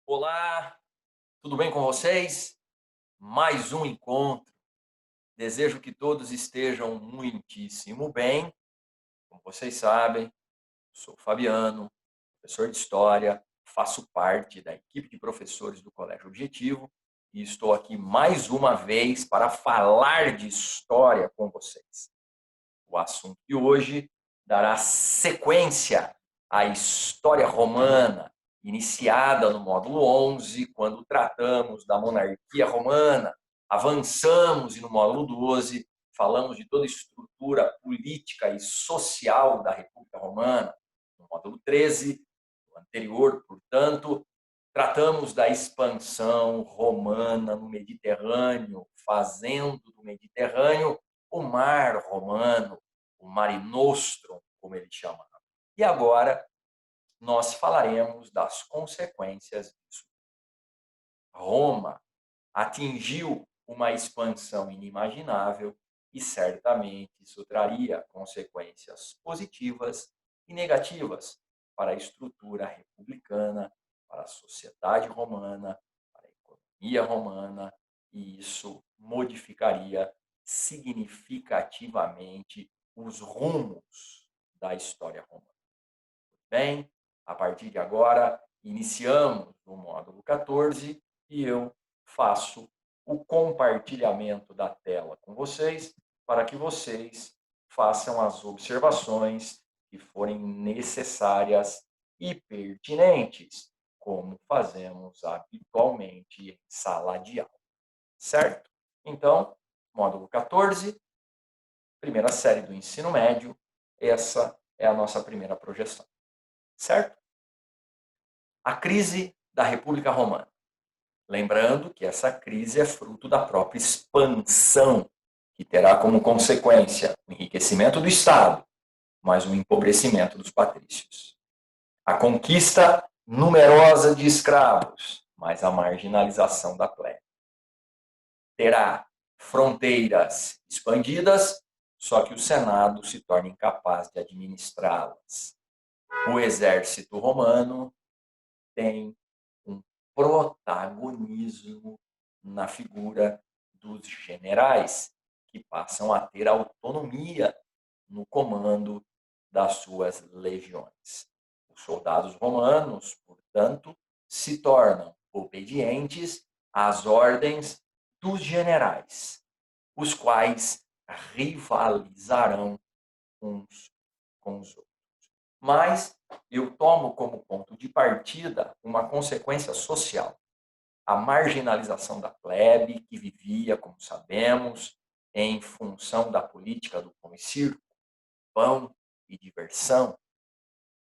Olá, tudo bem com vocês? Mais um encontro. Desejo que todos estejam muitíssimo bem. Como vocês sabem, sou Fabiano, professor de História, faço parte da equipe de professores do Colégio Objetivo e estou aqui mais uma vez para falar de história com vocês. O assunto de hoje dará sequência à história romana, iniciada no módulo 11, quando tratamos da monarquia romana. Avançamos e no módulo 12 falamos de toda a estrutura política e social da República Romana. No módulo 13, o anterior, portanto, tratamos da expansão romana no Mediterrâneo, fazendo do Mediterrâneo o mar romano, o Mare Nostrum, como ele chamava. E agora nós falaremos das consequências disso. Roma atingiu uma expansão inimaginável e certamente isso traria consequências positivas e negativas para a estrutura republicana, para a sociedade romana, para a economia romana, e isso modificaria significativamente os rumos da história romana. Bem, a partir de agora, iniciamos o módulo 14 e eu faço o compartilhamento da tela com vocês para que vocês façam as observações que forem necessárias e pertinentes, como fazemos habitualmente em sala de aula, certo? Então, módulo 14, primeira série do ensino médio, essa é a nossa primeira projeção, certo? A crise da República Romana. Lembrando que essa crise é fruto da própria expansão, que terá como consequência o enriquecimento do Estado, mas o empobrecimento dos patrícios. A conquista numerosa de escravos, mas a marginalização da plebe. Terá fronteiras expandidas, só que o Senado se torna incapaz de administrá-las. O exército romano tem um protagonismo na figura dos generais, que passam a ter autonomia no comando das suas legiões. Os soldados romanos, portanto, se tornam obedientes às ordens dos generais, os quais rivalizarão uns com os outros. Mas eu tomo como ponto de partida uma consequência social, a marginalização da plebe, que vivia, como sabemos, em função da política do pão e circo, pão e diversão,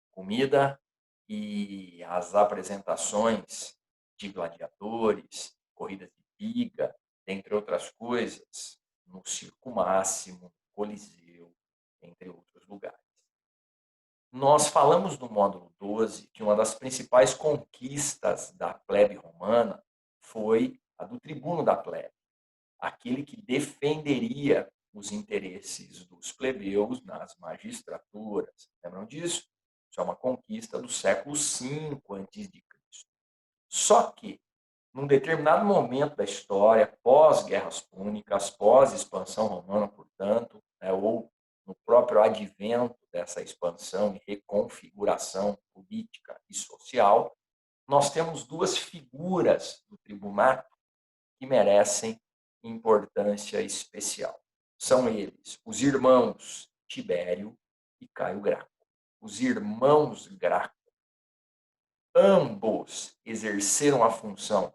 comida e as apresentações de gladiadores, corridas de biga, entre outras coisas, no Circo Máximo, Coliseu, entre outros lugares. Nós falamos no módulo 12 que uma das principais conquistas da plebe romana foi a do tribuno da plebe, aquele que defenderia os interesses dos plebeus nas magistraturas. Lembram disso? Isso é uma conquista do século V a.C. Só que, num determinado momento da história, pós-guerras púnicas, pós-expansão romana, portanto, ou no próprio advento dessa expansão e reconfiguração política e social, nós temos duas figuras do tribunato que merecem importância especial. São eles os irmãos Tibério e Caio Graco. Os irmãos Graco, ambos exerceram a função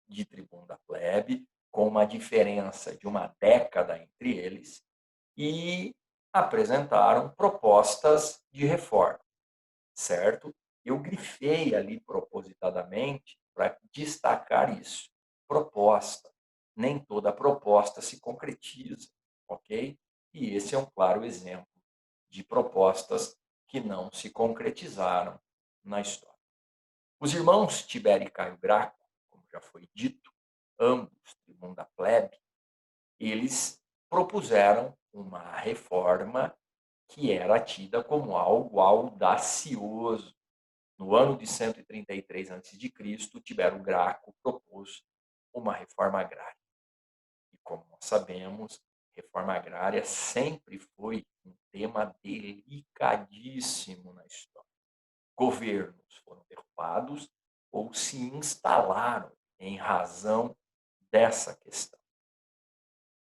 de tribuno da plebe, com uma diferença de uma década entre eles, e apresentaram propostas de reforma, certo? Eu grifei ali propositadamente para destacar isso. Proposta. Nem toda proposta se concretiza, ok? E esse é um claro exemplo de propostas que não se concretizaram na história. Os irmãos Tibério e Caio Graco, como já foi dito, ambos tribuno da plebe, eles propuseram uma reforma que era tida como algo audacioso. No ano de 133 a.C., Tibério Graco propôs uma reforma agrária. E como nós sabemos, reforma agrária sempre foi um tema delicadíssimo na história. Governos foram derrubados ou se instalaram em razão dessa questão.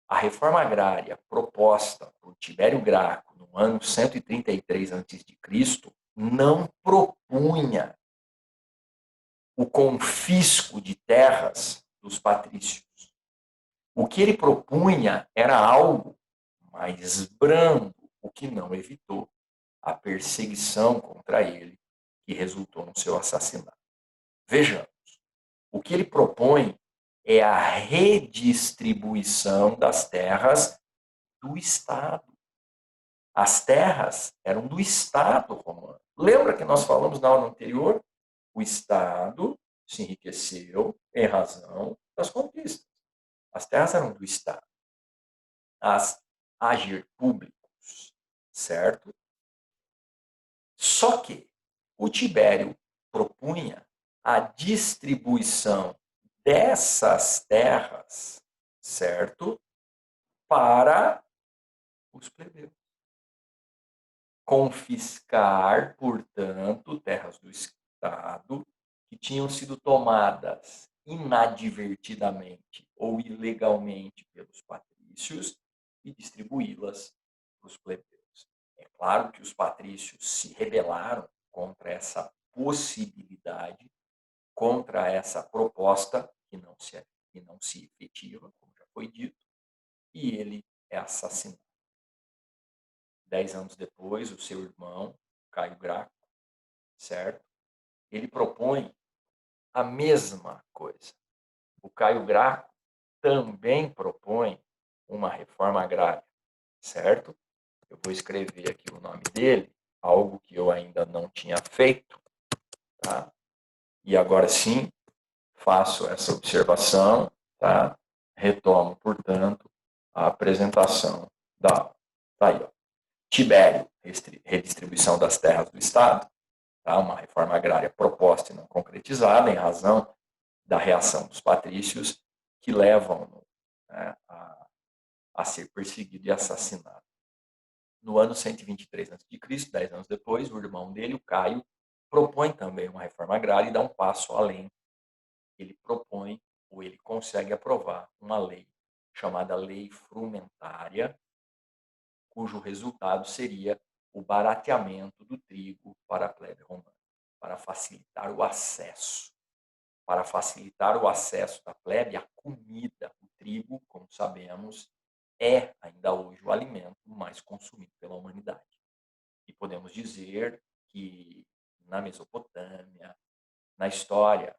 A reforma agrária proposta por Tibério Graco no ano 133 a.C. não propunha o confisco de terras dos patrícios. O que ele propunha era algo mais brando, o que não evitou a perseguição contra ele, que resultou no seu assassinato. Vejamos, o que ele propõe é a redistribuição das terras do Estado. As terras eram do Estado romano. Lembra que nós falamos na aula anterior? O Estado se enriqueceu em razão das conquistas. As terras eram do Estado. As agir públicos, certo? Só que o Tibério propunha a distribuição dessas terras, certo? Para os plebeus. Confiscar, portanto, terras do Estado que tinham sido tomadas inadvertidamente ou ilegalmente pelos patrícios e distribuí-las para os plebeus. É claro que os patrícios se rebelaram contra essa possibilidade, contra essa proposta que não se efetiva, como já foi dito, e ele é assassinado. 10 anos depois, o seu irmão, Caio Graco, certo? Ele propõe a mesma coisa. O Caio Graco também propõe uma reforma agrária, certo? Eu vou escrever aqui o nome dele, algo que eu ainda não tinha feito, tá? E agora sim, faço essa observação, tá? Retomo, portanto, a apresentação da aula. Tá aí, ó. Tibério, redistribuição das terras do Estado, tá? Uma reforma agrária proposta e não concretizada em razão da reação dos patrícios que levam, né, a ser perseguido e assassinado. No ano 123 a.C., 10 anos depois, o irmão dele, o Caio, propõe também uma reforma agrária e dá um passo além. Ele propõe, ou ele consegue aprovar, uma lei chamada Lei Frumentária, cujo resultado seria o barateamento do trigo para a plebe romana, para facilitar o acesso. Para facilitar o acesso da plebe à comida. O trigo, como sabemos, é ainda hoje o alimento mais consumido pela humanidade. E podemos dizer que na Mesopotâmia, na história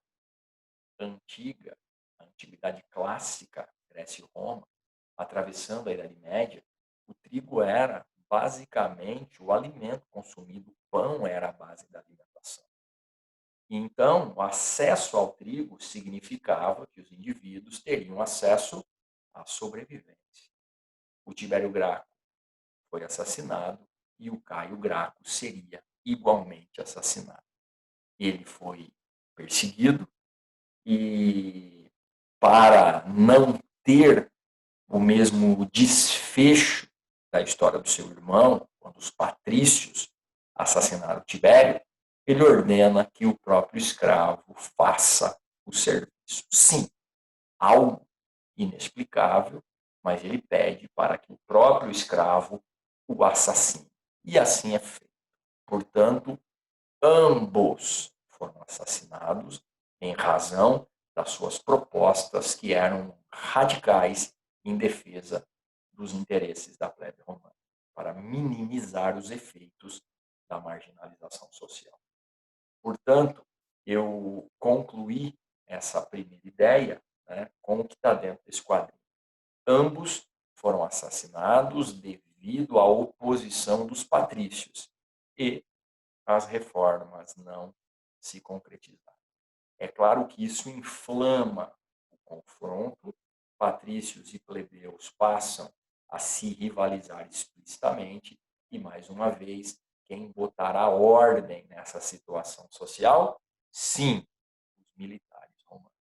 antiga, a antiguidade clássica, Grécia e Roma, atravessando a Idade Média, o trigo era basicamente o alimento consumido, o pão era a base da alimentação. Então, o acesso ao trigo significava que os indivíduos teriam acesso à sobrevivência. O Tibério Graco foi assassinado e o Caio Graco seria igualmente assassinado. Ele foi perseguido e, para não ter o mesmo desfecho da história do seu irmão, quando os patrícios assassinaram Tibério, ele ordena que o próprio escravo faça o serviço. Sim, algo inexplicável, mas ele pede para que o próprio escravo o assassine. E assim é feito. Portanto, ambos foram assassinados em razão das suas propostas que eram radicais em defesa dos interesses da plebe romana, para minimizar os efeitos da marginalização social. Portanto, eu concluí essa primeira ideia, né, com o que está dentro desse quadrinho. Ambos foram assassinados devido à oposição dos patrícios e as reformas não se concretizaram. É claro que isso inflama o confronto, patrícios e plebeus passam a se rivalizar explicitamente e, mais uma vez, quem botará ordem nessa situação social? Sim, os militares romanos.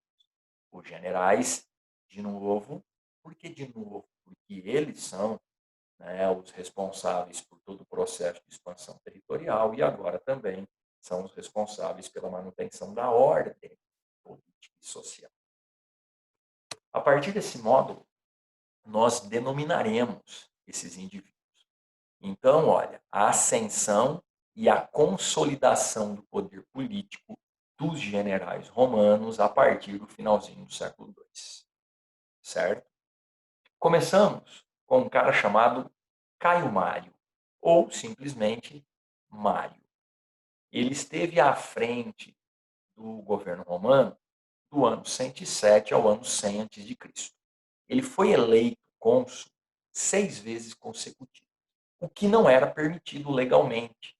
Os generais, de novo, por que de novo? Porque eles são, né, os responsáveis por todo o processo de expansão territorial e agora também são os responsáveis pela manutenção da ordem política e social. A partir desse módulo, nós denominaremos esses indivíduos. Então, olha, a ascensão e a consolidação do poder político dos generais romanos a partir do finalzinho do século II, certo? Começamos com um cara chamado Caio Mário, ou simplesmente Mário. Ele esteve à frente do governo romano do ano 107 ao ano 100 a.C. Ele foi eleito cônsul 6 vezes consecutivas, o que não era permitido legalmente.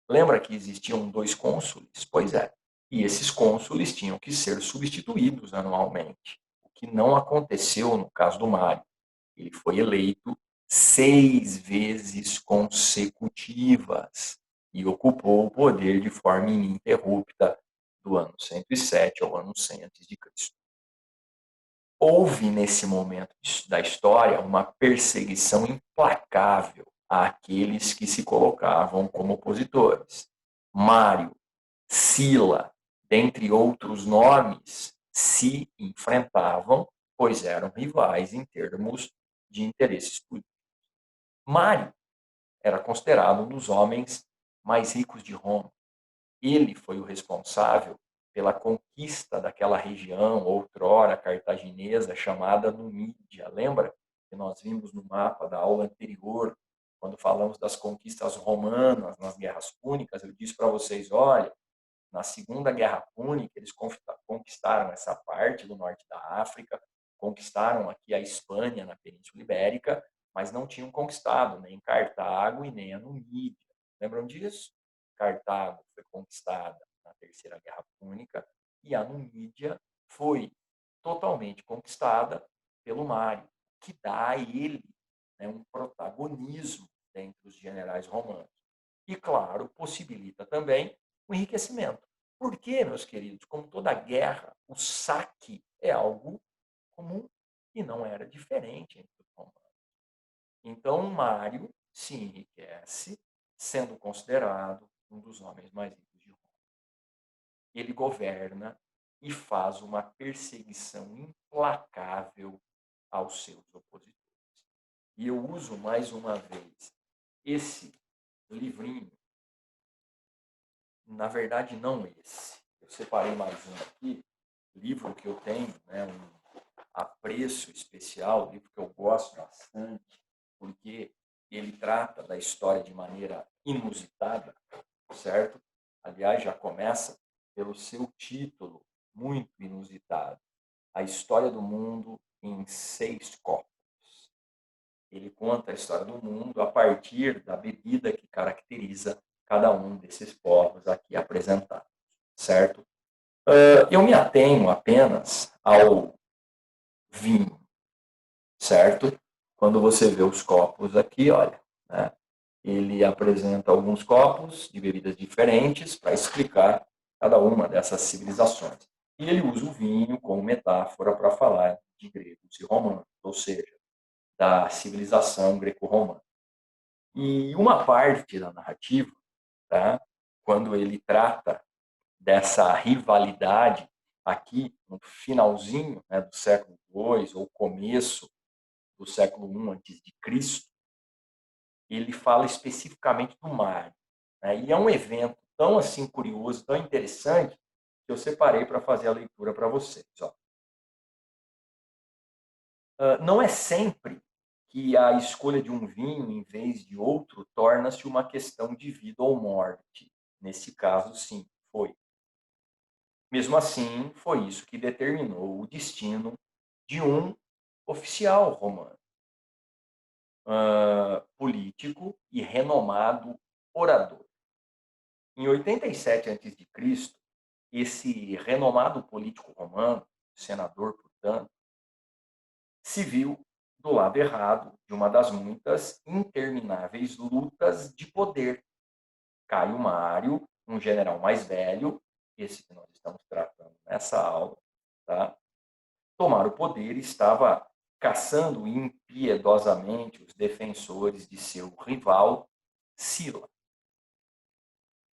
Lembra que existiam 2 cônsules? Pois é. E esses cônsules tinham que ser substituídos anualmente, o que não aconteceu no caso do Mário. Ele foi eleito 6 vezes consecutivas e ocupou o poder de forma ininterrupta do ano 107 ao ano 100 a.C. Houve, nesse momento da história, uma perseguição implacável àqueles que se colocavam como opositores. Mário, Sila, dentre outros nomes, se enfrentavam, pois eram rivais em termos de interesses políticos. Mário era considerado um dos homens mais ricos de Roma. Ele foi o responsável pela conquista daquela região outrora cartaginesa chamada Numídia. Lembra que nós vimos no mapa da aula anterior, quando falamos das conquistas romanas nas guerras púnicas, eu disse para vocês, olha, na Segunda Guerra Púnica, eles conquistaram essa parte do norte da África, conquistaram aqui a Espanha, na Península Ibérica, mas não tinham conquistado nem Cartago e nem a Numídia. Lembram disso? Cartago foi conquistada na Terceira Guerra Púnica e a Numídia foi totalmente conquistada pelo Mário, que dá a ele, né, um protagonismo dentre os generais romanos. E, claro, possibilita também o enriquecimento. Porque, meus queridos, como toda guerra, o saque é algo comum e não era diferente entre os romanos. Então, Mário se enriquece, sendo considerado um dos homens mais ricos de Roma. Ele governa e faz uma perseguição implacável aos seus opositores. E eu uso mais uma vez esse livrinho, na verdade não esse. Eu separei mais um aqui, livro que eu tenho, né, um apreço especial, livro que eu gosto bastante, porque ele trata da história de maneira inusitada, certo? Aliás, já começa pelo seu título, muito inusitado. A História do Mundo em 6 copos. Ele conta a história do mundo a partir da bebida que caracteriza cada um desses povos aqui apresentados, certo? Eu me atenho apenas ao vinho, certo? Quando você vê os copos aqui, olha, né? Ele apresenta alguns copos de bebidas diferentes para explicar cada uma dessas civilizações. E ele usa o vinho como metáfora para falar de gregos e romanos, ou seja, da civilização greco-romana. E uma parte da narrativa, tá? Quando ele trata dessa rivalidade aqui no finalzinho, né, do século II ou começo do século I antes de Cristo, ele fala especificamente do mar, né? E é um evento tão assim curioso, tão interessante, que eu separei para fazer a leitura para vocês. Ó. Não é sempre que a escolha de um vinho em vez de outro torna-se uma questão de vida ou morte. Nesse caso, sim, foi. Mesmo assim, foi isso que determinou o destino de um oficial romano, político e renomado orador. Em 87 a.C., esse renomado político romano, senador, portanto, se viu do lado errado de uma das muitas intermináveis lutas de poder Caio Mário, um general mais velho, esse que nós estamos tratando nessa aula, tá? Tomar o poder e estava caçando impiedosamente os defensores de seu rival, Sila.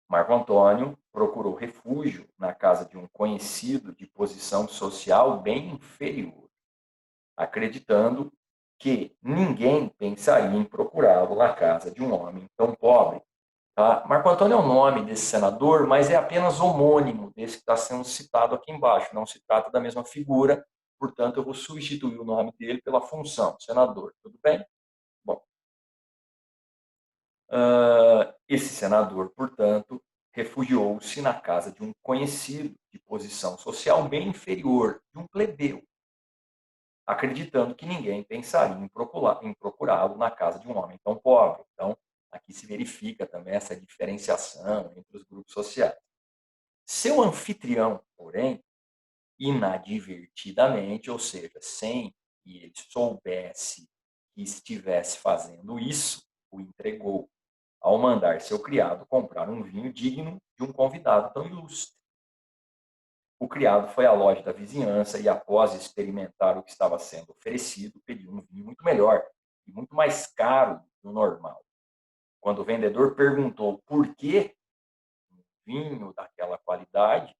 Marco Antônio procurou refúgio na casa de um conhecido de posição social bem inferior, acreditando que ninguém pensaria em procurá-lo na casa de um homem tão pobre. Tá? Marco Antônio é o nome desse senador, mas é apenas homônimo desse que está sendo citado aqui embaixo. Não se trata da mesma figura, portanto, eu vou substituir o nome dele pela função, senador. Tudo bem? Bom, esse senador, portanto, refugiou-se na casa de um conhecido de posição social bem inferior, de um plebeu, acreditando que ninguém pensaria em procurá-lo na casa de um homem tão pobre. Então, aqui se verifica também essa diferenciação entre os grupos sociais. Seu anfitrião, porém, inadvertidamente, ou seja, sem que ele soubesse que estivesse fazendo isso, o entregou, ao mandar seu criado comprar um vinho digno de um convidado tão ilustre. O criado foi à loja da vizinhança e, após experimentar o que estava sendo oferecido, pediu um vinho muito melhor e muito mais caro do que o normal. Quando o vendedor perguntou por que um vinho daquela qualidade,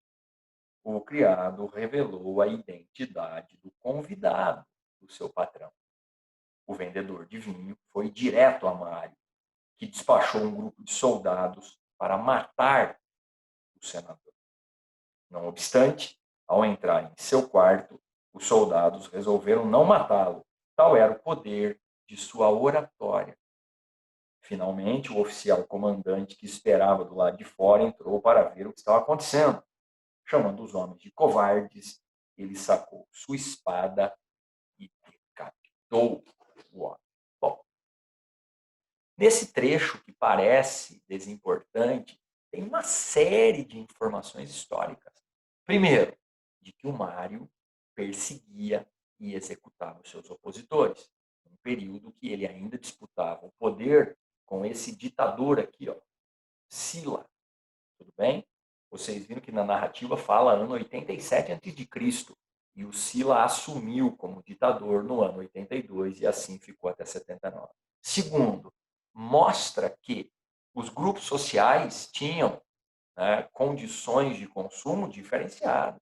o criado revelou a identidade do convidado do seu patrão. O vendedor de vinho foi direto a Mário, que despachou um grupo de soldados para matar o senador. Não obstante, ao entrar em seu quarto, os soldados resolveram não matá-lo. Tal era o poder de sua oratória. Finalmente, o oficial comandante que esperava do lado de fora entrou para ver o que estava acontecendo. Chamando os homens de covardes, ele sacou sua espada e decapitou o homem. Bom, nesse trecho que parece desimportante, tem uma série de informações históricas. Primeiro, de que o Mário perseguia e executava os seus opositores, um período que ele ainda disputava o poder com esse ditador aqui, ó, Sila. Tudo bem? Vocês viram que na narrativa fala ano 87 a.C. E o Sila assumiu como ditador no ano 82 e assim ficou até 79. Segundo, mostra que os grupos sociais tinham, né, condições de consumo diferenciadas.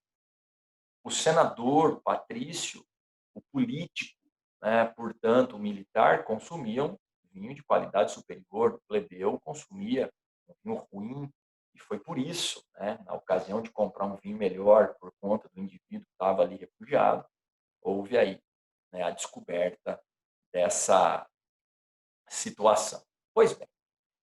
O senador, o patrício, o político, né, portanto, o militar, consumiam vinho de qualidade superior, o plebeu consumia um vinho ruim, e foi por isso, né, na ocasião de comprar um vinho melhor por conta do indivíduo que estava ali refugiado, houve aí, né, a descoberta dessa situação. Pois bem,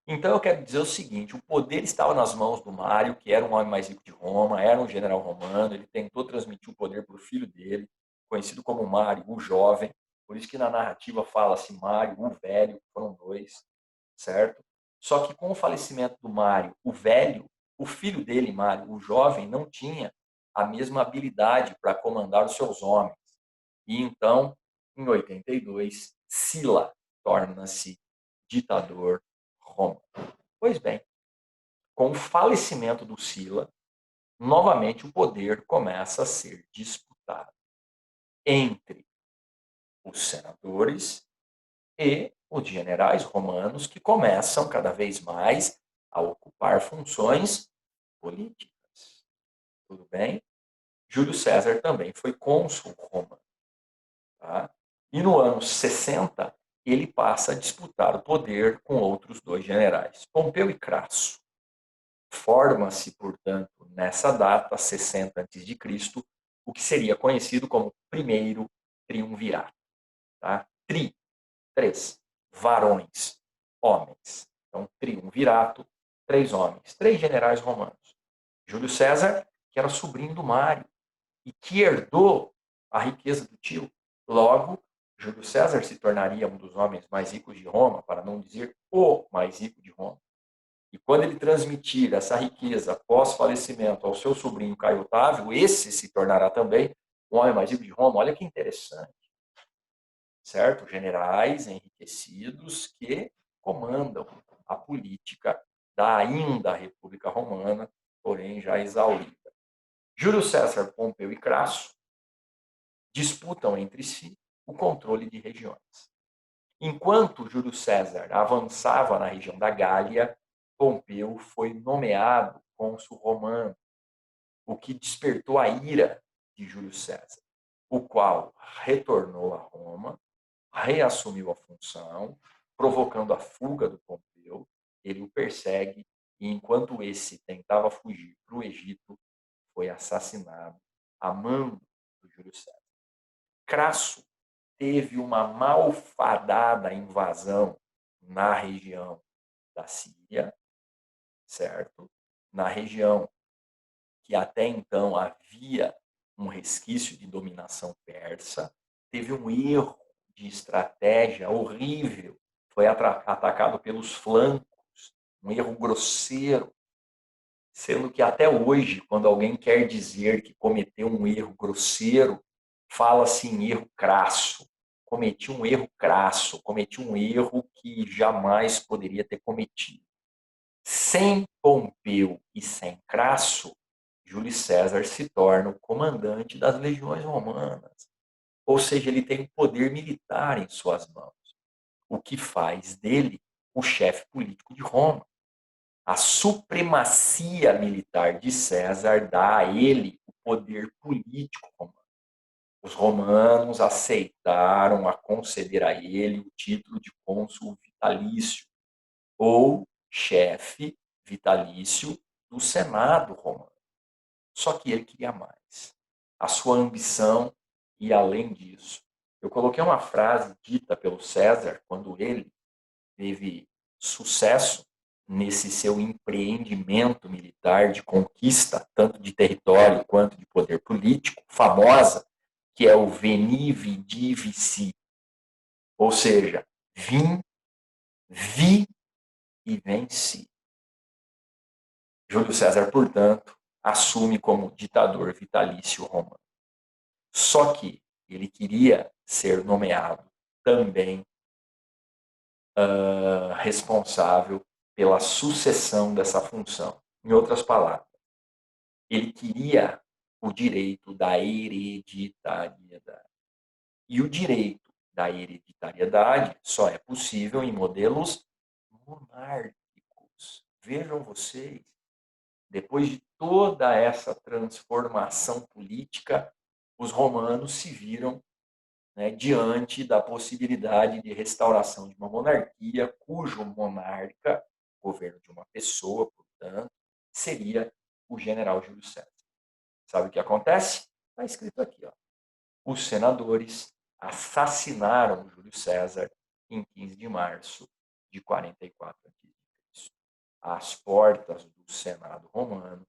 então eu quero dizer o seguinte, o poder estava nas mãos do Mário, que era um homem mais rico de Roma, era um general romano, ele tentou transmitir o poder para o filho dele, conhecido como Mário, o jovem, por isso que na narrativa fala-se Mário, o velho, foram dois, certo? Só que com o falecimento do Mário, o velho, o filho dele, Mário, o jovem, não tinha a mesma habilidade para comandar os seus homens. E então, em 82, Sila torna-se ditador romano. Pois bem, com o falecimento do Sila, novamente o poder começa a ser disputado entre os senadores e os generais romanos, que começam cada vez mais a ocupar funções políticas. Tudo bem? Júlio César também foi cônsul romano. Tá? E no ano 60, ele passa a disputar o poder com outros dois generais, Pompeu e Crasso. Forma-se, portanto, nessa data, 60 a.C., o que seria conhecido como primeiro triunvirato. Tá? Três, varões, homens. Então, triunvirato, três homens, três generais romanos. Júlio César, que era sobrinho do Mário, e que herdou a riqueza do tio. Logo, Júlio César se tornaria um dos homens mais ricos de Roma, para não dizer o mais rico de Roma. E quando ele transmitir essa riqueza após falecimento ao seu sobrinho Caio Otávio, esse se tornará também um homem mais rico de Roma. Olha que interessante, certo? Generais enriquecidos que comandam a política da ainda República Romana, porém já exaurida. Júlio César, Pompeu e Crasso disputam entre si o controle de regiões. Enquanto Júlio César avançava na região da Gália, Pompeu foi nomeado cônsul romano, o que despertou a ira de Júlio César, o qual retornou a Roma, reassumiu a função, provocando a fuga do Pompeu. Ele o persegue e, enquanto esse tentava fugir para o Egito, foi assassinado a mando do Júlio César. Crasso teve uma malfadada invasão na região da Síria, certo? Na região que até então havia um resquício de dominação persa, teve um erro de estratégia horrível, foi atacado pelos flancos, um erro grosseiro, sendo que até hoje, quando alguém quer dizer que cometeu um erro grosseiro, fala-se em erro crasso. Cometi um erro crasso, cometi um erro que jamais poderia ter cometido. Sem Pompeu e sem Crasso, Júlio César se torna o comandante das legiões romanas. Ou seja, ele tem o poder militar em suas mãos, o que faz dele o chefe político de Roma. A supremacia militar de César dá a ele o poder político romano. Os romanos aceitaram a conceder a ele o título de cônsul vitalício, ou chefe vitalício do Senado romano. Só que ele queria mais. A sua ambição ia além disso. Eu coloquei uma frase dita pelo César quando ele teve sucesso nesse seu empreendimento militar de conquista, tanto de território quanto de poder político, famosa, que é o Veni, Vidi, Vici. Ou seja, vim, vi e venci. Júlio César, portanto, assume como ditador vitalício romano. Só que ele queria ser nomeado também responsável pela sucessão dessa função. Em outras palavras, ele queria o direito da hereditariedade. E o direito da hereditariedade só é possível em modelos monárquicos. Vejam vocês, depois de toda essa transformação política, os romanos se viram, né, diante da possibilidade de restauração de uma monarquia cujo monarca, governo de uma pessoa, portanto, seria o general Júlio César. Sabe o que acontece? Está escrito aqui, ó. Os senadores assassinaram Júlio César em 15 de março de 44 a.C. Às portas do Senado romano,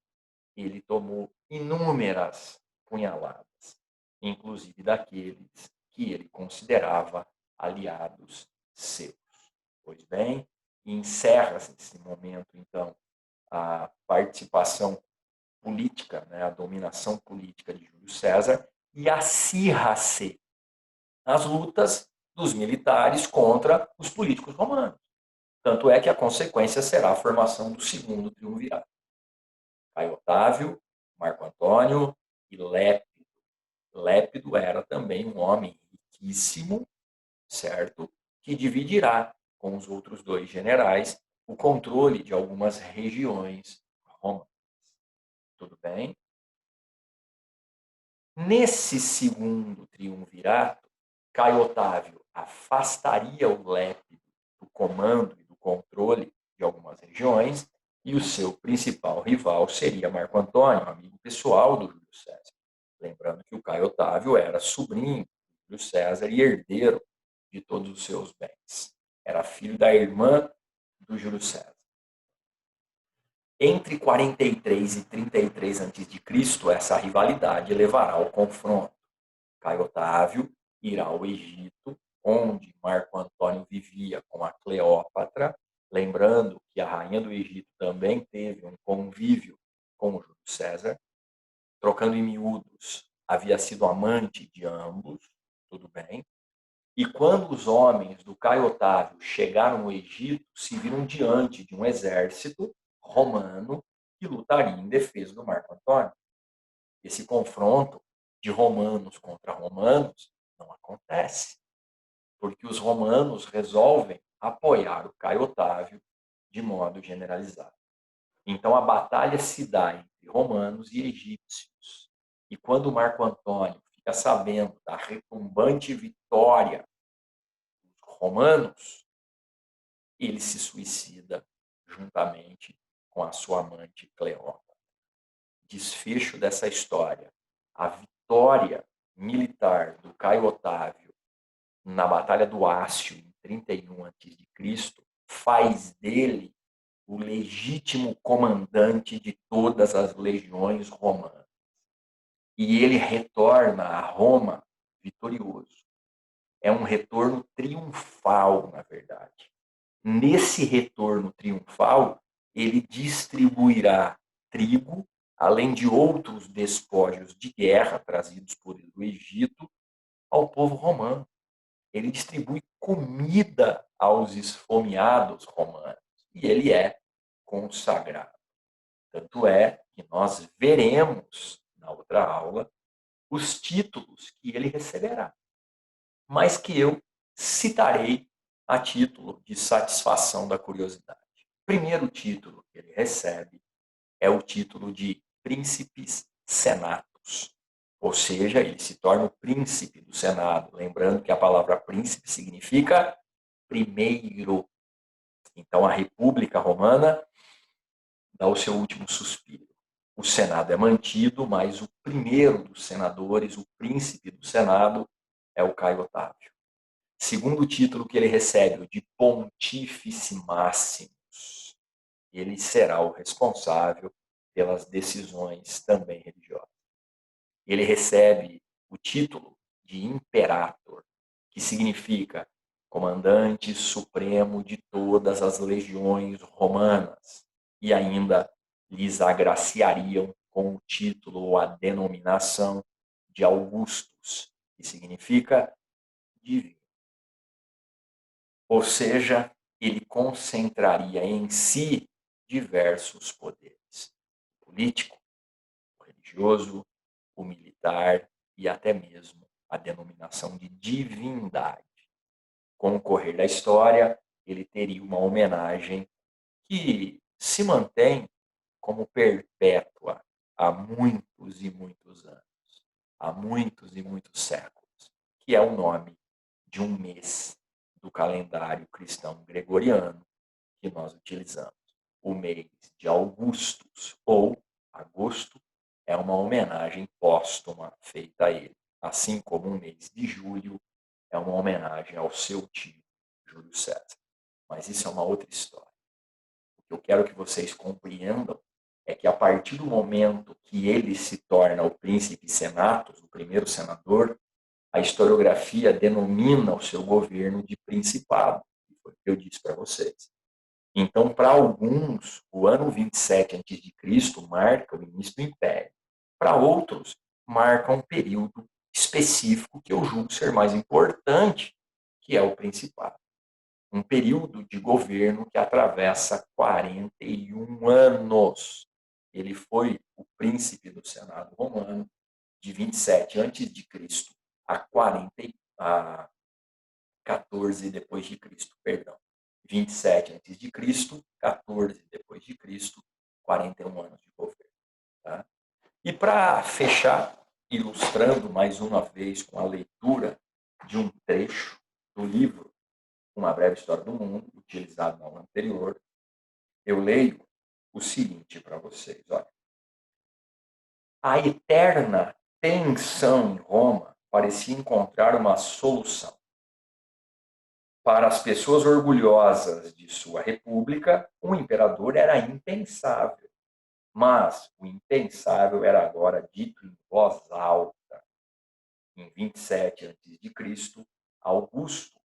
ele tomou inúmeras punhaladas, inclusive daqueles que ele considerava aliados seus. Pois bem, encerra-se nesse momento, então, a participação política, né, a dominação política de Júlio César, e acirra-se as lutas dos militares contra os políticos romanos. Tanto é que a consequência será a formação do segundo triunvirato. Caio Otávio, Marco Antônio e Lépido. Lépido era também um homem riquíssimo, certo? Que dividirá com os outros dois generais o controle de algumas regiões romanas. Tudo bem? Nesse segundo triunvirato, Caio Otávio afastaria o Lépido do comando e do controle de algumas regiões, e o seu principal rival seria Marco Antônio, amigo pessoal do Júlio César. Lembrando que o Caio Otávio era sobrinho do Júlio César e herdeiro de todos os seus bens. Era filho da irmã do Júlio César. Entre 43 e 33 a.C., essa rivalidade levará ao confronto. Caio Otávio irá ao Egito, onde Marco Antônio vivia com a Cleópatra, lembrando que a rainha do Egito também teve um convívio com o Júlio César, trocando em miúdos, havia sido amante de ambos, tudo bem. E quando os homens do Caio Otávio chegaram no Egito, se viram diante de um exército romano que lutaria em defesa do Marco Antônio. Esse confronto de romanos contra romanos não acontece, porque os romanos resolvem apoiar o Caio Otávio de modo generalizado. Então a batalha se dá entre romanos e egípcios. E quando Marco Antônio fica sabendo da retumbante vitória dos romanos, ele se suicida juntamente com a sua amante Cleópatra. Desfecho dessa história: a vitória militar do Caio Otávio na Batalha do Ácio, em 31 a.C., faz dele o legítimo comandante de todas as legiões romanas. E ele retorna a Roma vitorioso. É um retorno triunfal, na verdade. Nesse retorno triunfal, ele distribuirá trigo, além de outros despojos de guerra trazidos por ele do Egito, ao povo romano. Ele distribui comida aos esfomeados romanos. E ele é consagrado. Tanto é que nós veremos na outra aula os títulos que ele receberá, mas que eu citarei a título de satisfação da curiosidade. O primeiro título que ele recebe é o título de Príncipes Senatus, ou seja, ele se torna o príncipe do Senado. Lembrando que a palavra príncipe significa primeiro. Então, a República Romana dá o seu último suspiro. O Senado é mantido, mas o primeiro dos senadores, o príncipe do Senado, é o Caio Otávio. Segundo título que ele recebe, o de Pontífice Máximos. Ele será o responsável pelas decisões também religiosas. Ele recebe o título de Imperator, que significa comandante supremo de todas as legiões romanas, e ainda lhes agraciariam com o título ou a denominação de Augustus, que significa divino. Ou seja, ele concentraria em si diversos poderes: o político, o religioso, o militar e até mesmo a denominação de divindade. Com o correr da história, ele teria uma homenagem que se mantém como perpétua há muitos e muitos anos, há muitos e muitos séculos, que é o nome de um mês do calendário cristão gregoriano que nós utilizamos. O mês de Augustus, ou agosto, é uma homenagem póstuma feita a ele, assim como o mês de julho é uma homenagem ao seu tio, Júlio César. Mas isso é uma outra história. O que eu quero que vocês compreendam é que a partir do momento que ele se torna o príncipe senatus, o primeiro senador, a historiografia denomina o seu governo de principado, que foi o que eu disse para vocês. Então, para alguns, o ano 27 a.C. marca o início do Império. Para outros, marca um período específico que eu julgo ser mais importante, que é o Principado. Um período de governo que atravessa 41 anos. Ele foi o príncipe do Senado romano de 27 a.C. a 14 depois de Cristo, perdão. 27 antes de Cristo, 14 depois de Cristo, 41 anos de governo. Tá? E para fechar, ilustrando mais uma vez com a leitura de um trecho do livro Uma Breve História do Mundo, utilizado na aula anterior, eu leio o seguinte para vocês. Olha. A eterna tensão em Roma parecia encontrar uma solução. Para as pessoas orgulhosas de sua república, o imperador era impensável. Mas o impensável era agora dito em voz alta. Em 27 a.C., Augusto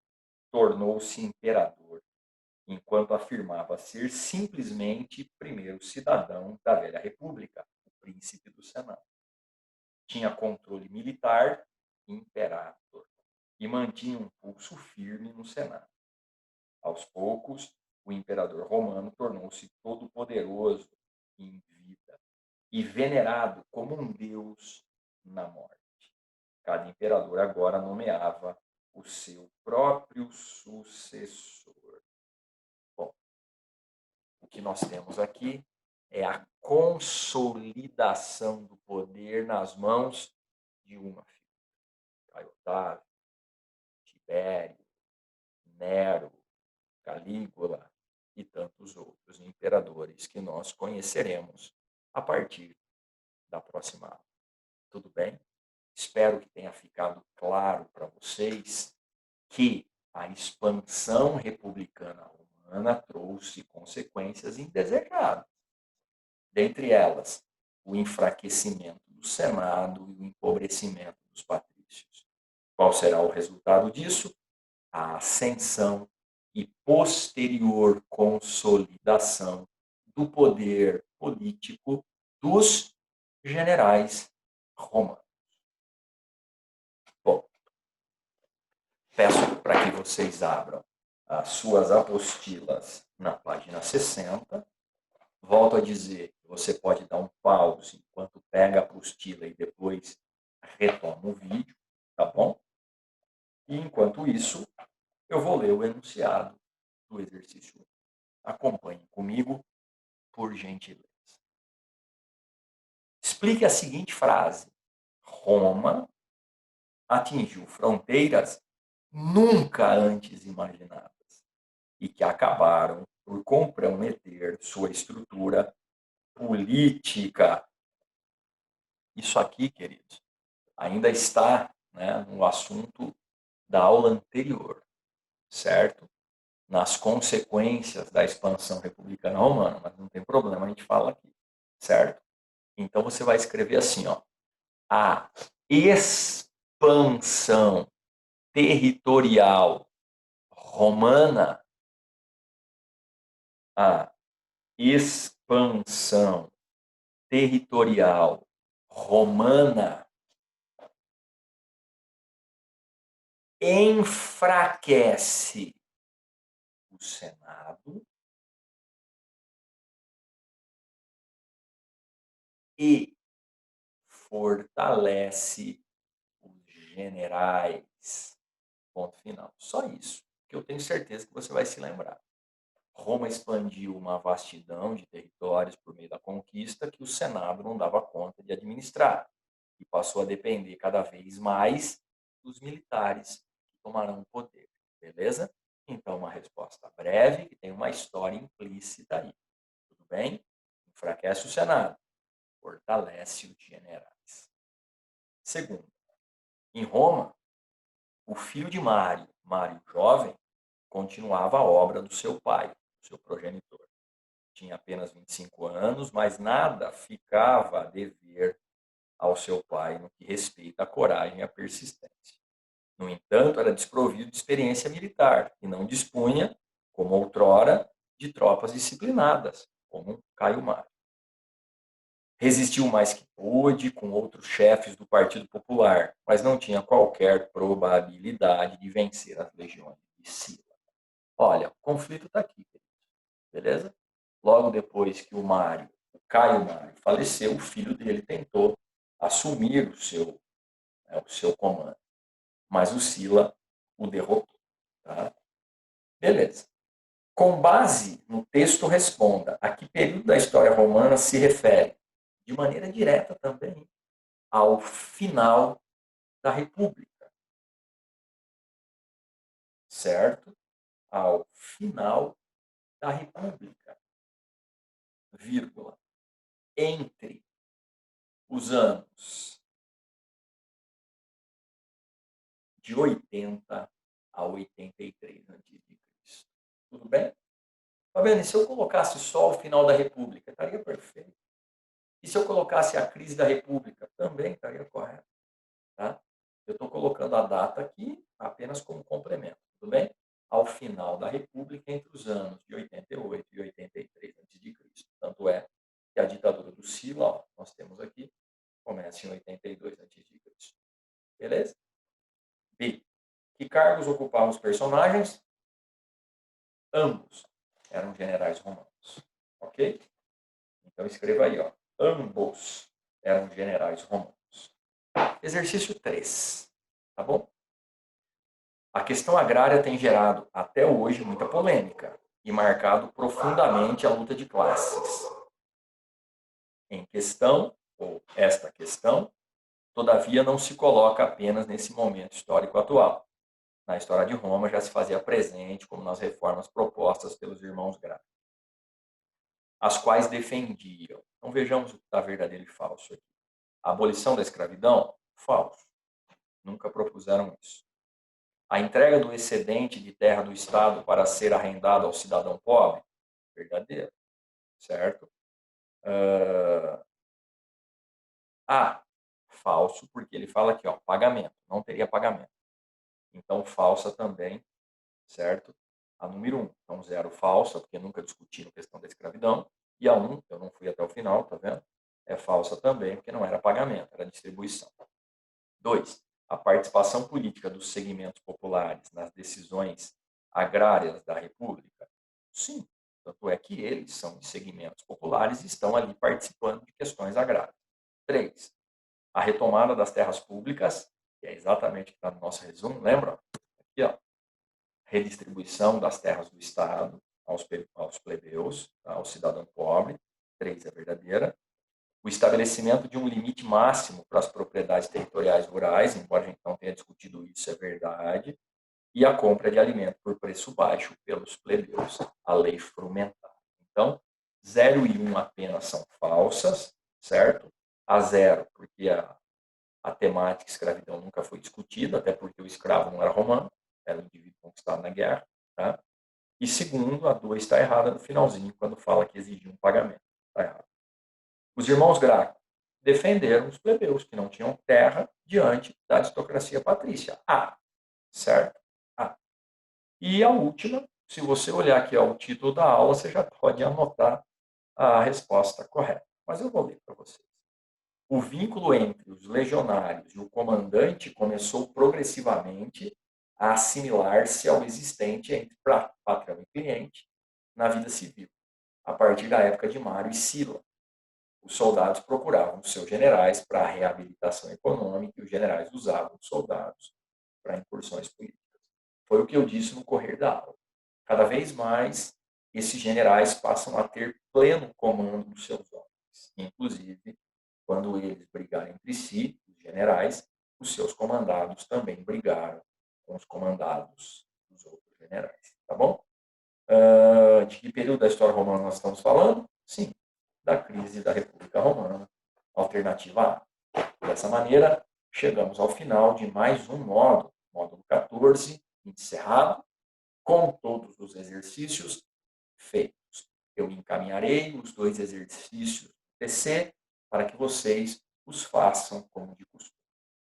tornou-se imperador, enquanto afirmava ser simplesmente primeiro cidadão da velha república, o príncipe do Senado. Tinha controle militar, imperator, e mantinha um pulso firme no Senado. Aos poucos, o imperador romano tornou-se todo-poderoso em vida e venerado como um deus na morte. Cada imperador agora nomeava o seu próprio sucessor. Bom, o que nós temos aqui é a consolidação do poder nas mãos de uma figura. Caio Otávio, Tibério, Nero, Calígula e tantos outros imperadores que nós conheceremos a partir da próxima aula. Tudo bem? Espero que tenha ficado claro para vocês que a expansão republicana romana trouxe consequências indesejadas. Dentre elas, o enfraquecimento do Senado e o empobrecimento dos patrícios. Qual será o resultado disso? A ascensão e posterior consolidação do poder político dos generais romanos. Bom, peço para que vocês abram as suas apostilas na página 60. Volto a dizer que você pode dar um pause enquanto pega a apostila e depois retoma o vídeo, tá bom? E enquanto isso, eu vou ler o enunciado do exercício 1. Acompanhe comigo, por gentileza. Explique a seguinte frase: Roma atingiu fronteiras nunca antes imaginadas e que acabaram por comprometer sua estrutura política. Isso aqui, queridos, ainda está, no assunto da aula anterior, certo? Nas consequências da expansão republicana romana, mas não tem problema, a gente fala aqui, certo? Então você vai escrever assim, ó: a expansão territorial romana, a expansão territorial romana enfraquece o Senado e fortalece os generais. Ponto final. Só isso, que eu tenho certeza que você vai se lembrar. Roma expandiu uma vastidão de territórios por meio da conquista que o Senado não dava conta de administrar e passou a depender cada vez mais dos militares que tomarão o poder. Beleza? Então, uma resposta breve que tem uma história implícita aí. Tudo bem? Enfraquece o Senado, fortalece os generais. Segundo, em Roma, o filho de Mário, Mário jovem, continuava a obra do seu pai, do seu progenitor. Tinha apenas 25 anos, mas nada ficava a dever ao seu pai no que respeita à coragem e à persistência. No entanto, era desprovido de experiência militar e não dispunha, como outrora, de tropas disciplinadas, como Caio Mário. Resistiu mais que pôde com outros chefes do Partido Popular, mas não tinha qualquer probabilidade de vencer as legiões de Sila. Olha, o conflito está aqui, beleza? Logo depois que o Caio Mário faleceu, o filho dele tentou assumir o seu comando, mas o Sila o derrotou. Tá? Beleza. Com base no texto, responda a que período da história romana se refere, de maneira direta também, ao final da República. Certo? Ao final da República, vírgula, entre os anos de 80 a 83 a.C. Tudo bem? Fabiano, e se eu colocasse só o final da República, estaria perfeito. E se eu colocasse a crise da República, também estaria correto. Tá? Eu estou colocando a data aqui apenas como complemento, tudo bem? Ao final da República, entre os anos de 88 e 83 a.C. Tanto é que a ditadura do Sila, ó, nós temos aqui, começa em 82 a.C. Beleza? B. Que cargos ocupavam os personagens? Ambos eram generais romanos. Ok? Então escreva aí, ó. Ambos eram generais romanos. Exercício 3. Tá bom? A questão agrária tem gerado até hoje muita polêmica e marcado profundamente a luta de classes. Em questão, ou esta questão, todavia não se coloca apenas nesse momento histórico atual. Na história de Roma já se fazia presente, como nas reformas propostas pelos irmãos Gracchi, as quais defendiam. Então vejamos o que está verdadeiro e falso aqui. A abolição da escravidão? Falso. Nunca propuseram isso. A entrega do excedente de terra do Estado para ser arrendado ao cidadão pobre? Verdadeiro. Certo? Falso, porque ele fala aqui, ó, pagamento. Não teria pagamento. Então, falsa também, certo? A número 1. Então, 0 falsa, porque nunca discutiram a questão da escravidão. E a 1, eu não fui até o final, tá vendo? É falsa também, porque não era pagamento, era distribuição. 2. A participação política dos segmentos populares nas decisões agrárias da República? Sim. Tanto é que eles são de segmentos populares e estão ali participando de questões agrárias. 3. A retomada das terras públicas, que é exatamente o que está no nosso resumo, lembra? Aqui, ó. Redistribuição das terras do Estado aos plebeus, tá? Ao cidadão pobre. 3 é verdadeira. O estabelecimento de um limite máximo para as propriedades territoriais rurais, embora a gente não tenha discutido isso, é verdade. E a compra de alimento por preço baixo pelos plebeus, a lei frumentar. Então, 0 e 1 apenas são falsas, certo? A 0, porque a temática escravidão nunca foi discutida, até porque o escravo não era romano, era um indivíduo conquistado na guerra. Tá? E segundo, a 2 está errada no finalzinho, quando fala que exigia um pagamento. Está errado. Os irmãos Gracchi defenderam os plebeus que não tinham terra diante da aristocracia patrícia. Certo? E a última, se você olhar aqui o título da aula, você já pode anotar a resposta correta. Mas eu vou ler para vocês. O vínculo entre os legionários e o comandante começou progressivamente a assimilar-se ao existente entre patrão e cliente na vida civil, a partir da época de Mário e Sila. Os soldados procuravam os seus generais para a reabilitação econômica e os generais usavam os soldados para incursões políticas. Foi o que eu disse no correr da aula. Cada vez mais, esses generais passam a ter pleno comando dos seus homens. Inclusive, quando eles brigaram entre si, os generais, os seus comandados também brigaram com os comandados dos outros generais. Tá bom? De que período da história romana nós estamos falando? Sim, da crise da República Romana, alternativa A. Dessa maneira, chegamos ao final de mais um módulo 14, encerrado, com todos os exercícios feitos. Eu encaminharei os 2 exercícios do TC para que vocês os façam como de costume.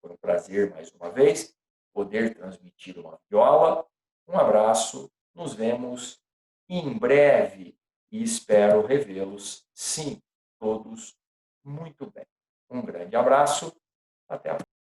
Foi um prazer, mais uma vez, poder transmitir uma videoaula. Um abraço, nos vemos em breve e espero revê-los, sim, todos muito bem. Um grande abraço, até a próxima.